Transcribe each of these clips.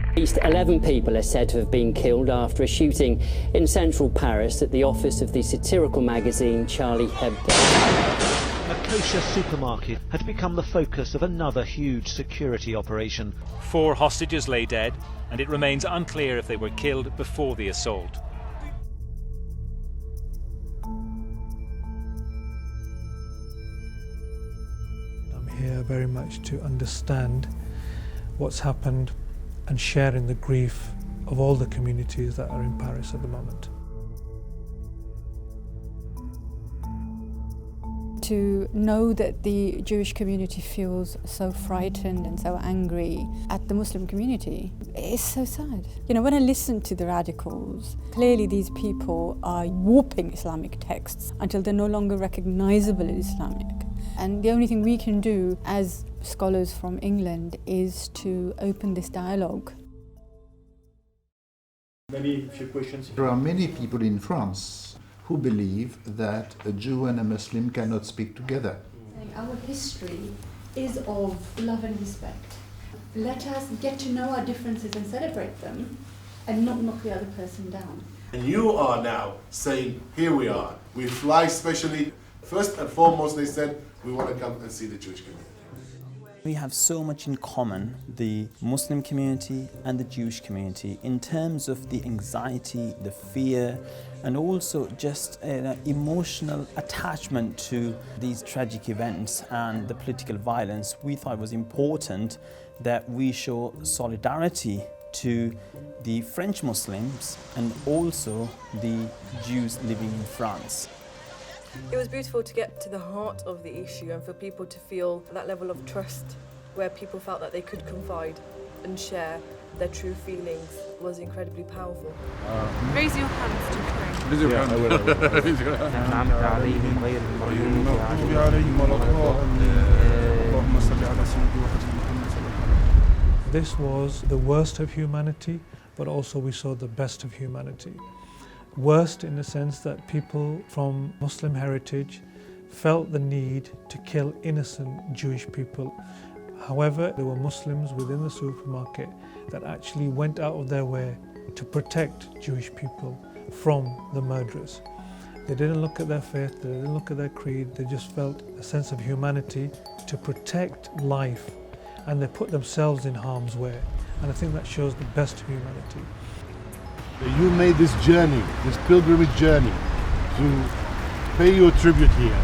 At least 11 people are said to have been killed after a shooting in central Paris at the office of the satirical magazine Charlie Hebdo. A kosher supermarket had become the focus of another huge security operation. 4 hostages lay dead, and it remains unclear if they were killed before the assault. I'm here very much to understand what's happened and share in the grief of all the communities that are in Paris at the moment. To know that the Jewish community feels so frightened and so angry at the Muslim community is so sad. You know, when I listen to the radicals, clearly these people are warping Islamic texts until they're no longer recognizable as Islamic. And the only thing we can do as scholars from England is to open this dialogue. Maybe a few questions. There are many people in France who believe that a Jew and a Muslim cannot speak together. Our history is of love and respect. Let us get to know our differences and celebrate them and not knock the other person down. And you are now saying, here we are. We fly specially. First and foremost, they said, we want to come and see the Jewish community. We have so much in common, the Muslim community and the Jewish community, in terms of the anxiety, the fear, and also just an emotional attachment to these tragic events and the political violence. We thought it was important that we show solidarity to the French Muslims and also the Jews living in France. It was beautiful to get to the heart of the issue and for people to feel that level of trust where people felt that they could confide and share their true feelings was incredibly powerful. Raise your hands to pray. Raise your hand. This was the worst of humanity, but also we saw the best of humanity. Worst in the sense that people from Muslim heritage felt the need to kill innocent Jewish people. However, there were Muslims within the supermarket that actually went out of their way to protect Jewish people from the murderers. They didn't look at their faith, they didn't look at their creed, they just felt a sense of humanity to protect life, and they put themselves in harm's way. And I think that shows the best of humanity. You made this journey, this pilgrimage journey, to pay your tribute here,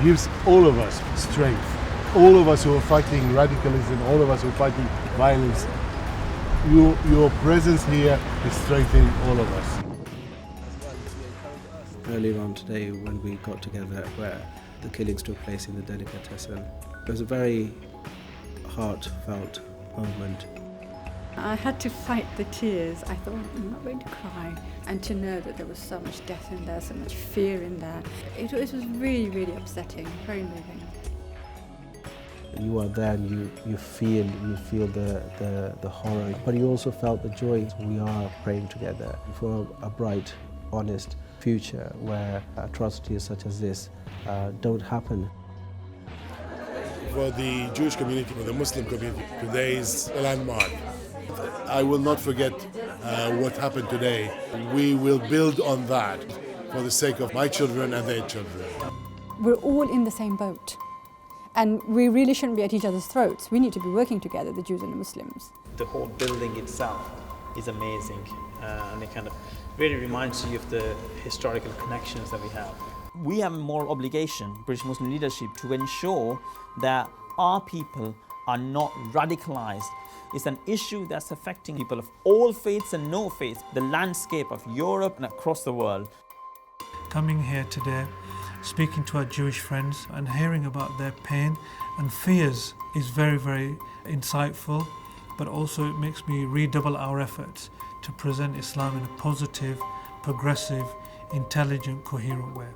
gives all of us strength. All of us who are fighting radicalism, all of us who are fighting violence, your presence here is strengthening all of us. Earlier on today, when we got together where the killings took place in the delicatessen, it was a very heartfelt moment. I had to fight the tears. I thought, I'm not going to cry. And to know that there was so much death in there, so much fear in there, it was really, really upsetting, very moving. You are there and you feel the horror, but you also felt the joy. We are praying together for a bright, honest future where atrocities such as this don't happen. For the Jewish community, for the Muslim community, today is a landmark. I will not forget what happened today. We will build on that for the sake of my children and their children. We're all in the same boat. And we really shouldn't be at each other's throats. We need to be working together, the Jews and the Muslims. The whole building itself is amazing, and it kind of really reminds you of the historical connections that we have. We have a moral obligation, British Muslim leadership, to ensure that our people are not radicalized. It's an issue that's affecting people of all faiths and no faiths, the landscape of Europe and across the world. Coming here today, speaking to our Jewish friends and hearing about their pain and fears is very, very insightful, but also it makes me redouble our efforts to present Islam in a positive, progressive, intelligent, coherent way.